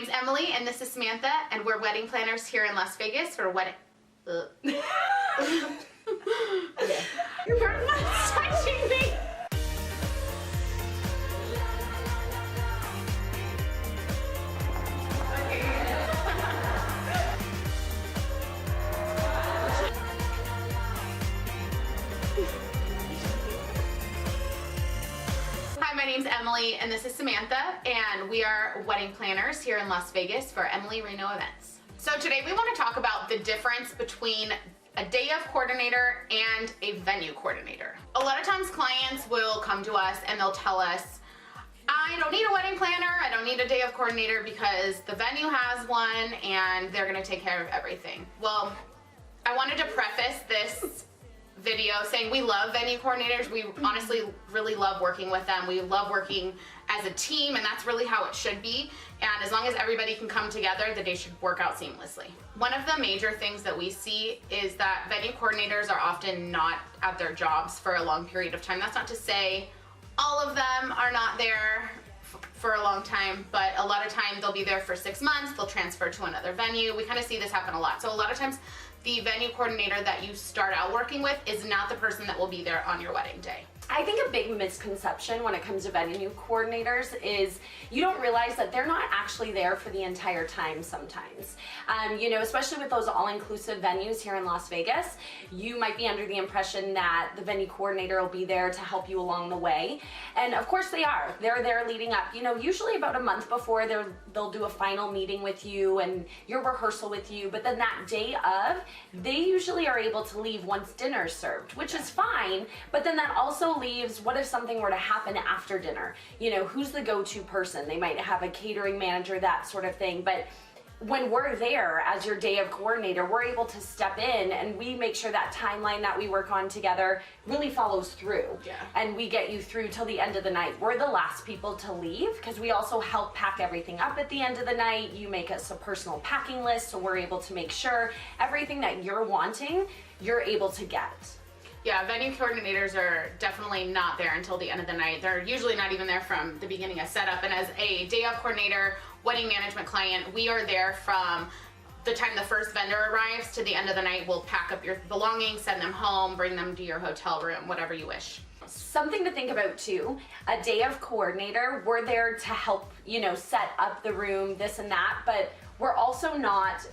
name's Emily, and this is Samantha, and we're wedding planners here in Las Vegas for wedding. Okay. You're not touching me. Hi, my name's Emily, and this is Samantha, and we are wedding planners here in Las Vegas for Emily Reno Events. So today we want to talk about the difference between a day of coordinator and a venue coordinator. A lot of times clients will come to us and they'll tell us, I don't need a wedding planner, I don't need a day of coordinator because the venue has one and they're going to take care of everything. Well, I wanted to preface this video saying we love venue coordinators. We honestly really love working with them. We love working as a team, and that's really how it should be. And as long as everybody can come together, the day should work out seamlessly. One of the major things that we see is that venue coordinators are often not at their jobs for a long period of time. That's not to say all of them are not there for a long time, but a lot of time they'll be there for 6 months, they'll transfer to another venue. We kind of see this happen a lot. So a lot of times the venue coordinator that you start out working with is not the person that will be there on your wedding day. I think a big misconception when it comes to venue coordinators is you don't realize that they're not actually there for the entire time sometimes. Especially with those all-inclusive venues here in Las Vegas, you might be under the impression that the venue coordinator will be there to help you along the way. And of course they are. They're there leading up. Usually about a month before they'll do a final meeting with you and your rehearsal with you, but then that day of, they usually are able to leave once dinner's served, which is fine, but then that also leaves, what if something were to happen after dinner? Who's the go-to person? They might have a catering manager, that sort of thing, but when we're there as your day of coordinator, we're able to step in and we make sure that timeline that we work on together really follows through. Yeah. And we get you through till the end of the night. We're the last people to leave because we also help pack everything up at the end of the night. You make us a personal packing list, so we're able to make sure everything that you're wanting, you're able to get. Yeah, venue coordinators are definitely not there until the end of the night. They're usually not even there from the beginning of setup. And as a day of coordinator, wedding management client, we are there from the time the first vendor arrives to the end of the night. We'll pack up your belongings, send them home, bring them to your hotel room, whatever you wish. Something to think about too, a day of coordinator, we're there to help, set up the room, this and that, but we're also not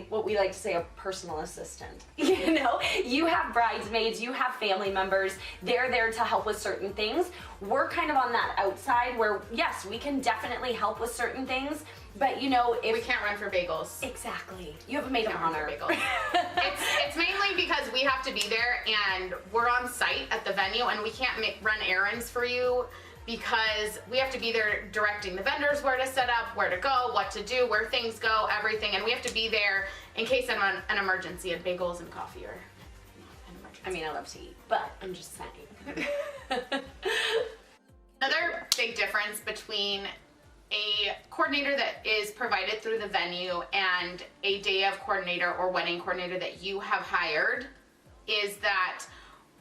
what we like to say, a personal assistant. You have bridesmaids, you have family members, they're there to help with certain things. We're kind of on that outside where, yes, we can definitely help with certain things, but if... We can't run for bagels. Exactly. You have a maid of honor. It's mainly because we have to be there and we're on site at the venue and we can't run errands for you, because we have to be there directing the vendors where to set up, where to go, what to do, where things go, everything, and we have to be there in case of an emergency, and bagels and coffee are an emergency. I mean, I love to eat, but I'm just saying. Another big difference between a coordinator that is provided through the venue and a day of coordinator or wedding coordinator that you have hired is that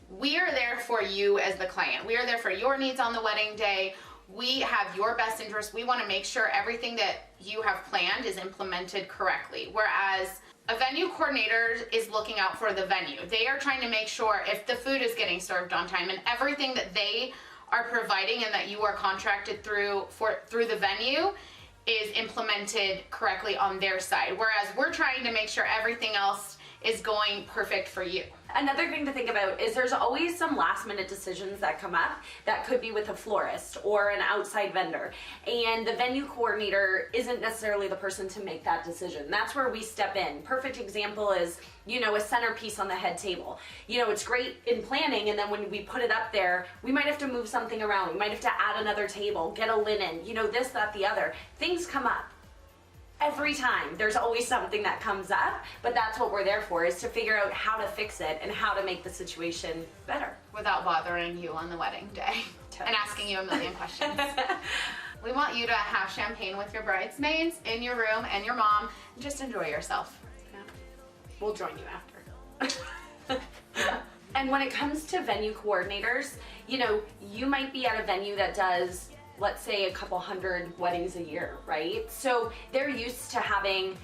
we are there for you as the client. We are there for your needs on the wedding day. We have your best interest. We want to make sure everything that you have planned is implemented correctly. Whereas a venue coordinator is looking out for the venue. They are trying to make sure if the food is getting served on time and everything that they are providing and that you are contracted through the venue is implemented correctly on their side. Whereas we're trying to make sure everything else is going perfect for you. Another thing to think about is there's always some last minute decisions that come up that could be with a florist or an outside vendor, and the venue coordinator isn't necessarily the person to make that decision. That's where we step in. Perfect example is, a centerpiece on the head table. It's great in planning, and then when we put it up there, we might have to move something around. We might have to add another table, get a linen, this, that, the other. Things come up. Every time, there's always something that comes up, but that's what we're there for, is to figure out how to fix it and how to make the situation better. Without bothering you on the wedding day and asking you a million questions. We want you to have champagne with your bridesmaids in your room and your mom, and just enjoy yourself. Yeah. We'll join you after. And when it comes to venue coordinators, you might be at a venue that does let's say a couple hundred weddings a year, right? So they're used to having,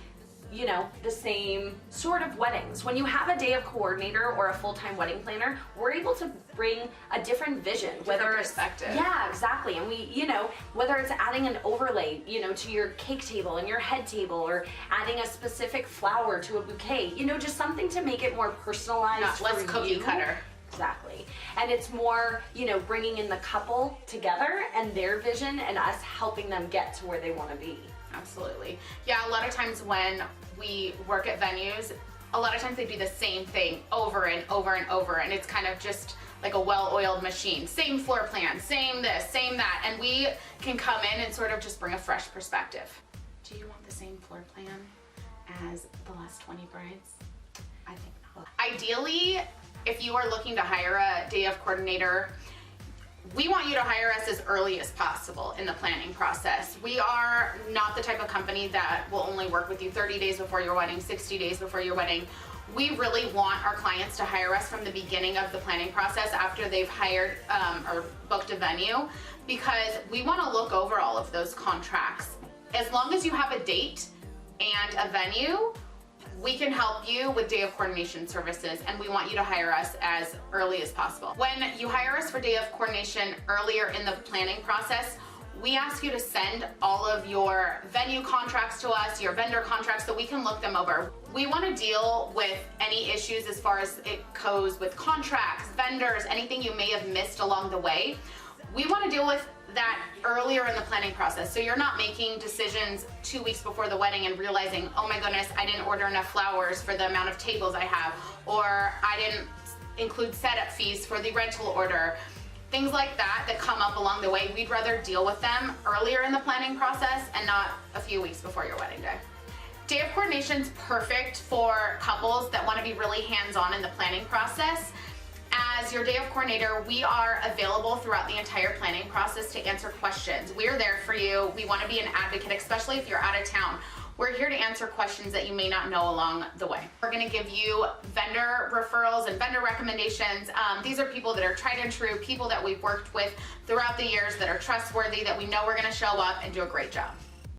you know, the same sort of weddings. When you have a day of coordinator or a full-time wedding planner, we're able to bring a different vision, whether it's perspective. Yeah, exactly. And we, you know, whether it's adding an overlay, you know, to your cake table and your head table, or adding a specific flower to a bouquet, you know, just something to make it more personalized. Not less for cookie you. cutter. Exactly. And it's more, you know, bringing in the couple together and their vision, and us helping them get to where they want to be. Absolutely. Yeah, a lot of times when we work at venues, a lot of times they do the same thing over and over and over, and it's kind of just like a well-oiled machine. Same floor plan, same this, same that, and we can come in and sort of just bring a fresh perspective. Do you want the same floor plan as the last 20 brides? I think not. Ideally, if you are looking to hire a day of coordinator, we want you to hire us as early as possible in the planning process. We are not the type of company that will only work with you 30 days before your wedding, 60 days before your wedding. We really want our clients to hire us from the beginning of the planning process after they've hired or booked a venue, because we want to look over all of those contracts. As long as you have a date and a venue, we can help you with day of coordination services, and we want you to hire us as early as possible. When you hire us for day of coordination earlier in the planning process, we ask you to send all of your venue contracts to us, your vendor contracts, so we can look them over. We want to deal with any issues as far as it goes with contracts, vendors, anything you may have missed along the way. We want to deal with that earlier in the planning process, so you're not making decisions 2 weeks before the wedding and realizing, oh my goodness, I didn't order enough flowers for the amount of tables I have, or I didn't include setup fees for the rental order. Things like that come up along the way. We'd rather deal with them earlier in the planning process and not a few weeks before your wedding day. Day of coordination's perfect for couples that want to be really hands-on in the planning process. As your day of coordinator, we are available throughout the entire planning process to answer questions. We're there for you. We want to be an advocate, especially if you're out of town. We're here to answer questions that you may not know along the way. We're going to give you vendor referrals and vendor recommendations. These are people that are tried and true, people that we've worked with throughout the years that are trustworthy, that we know we're going to show up and do a great job.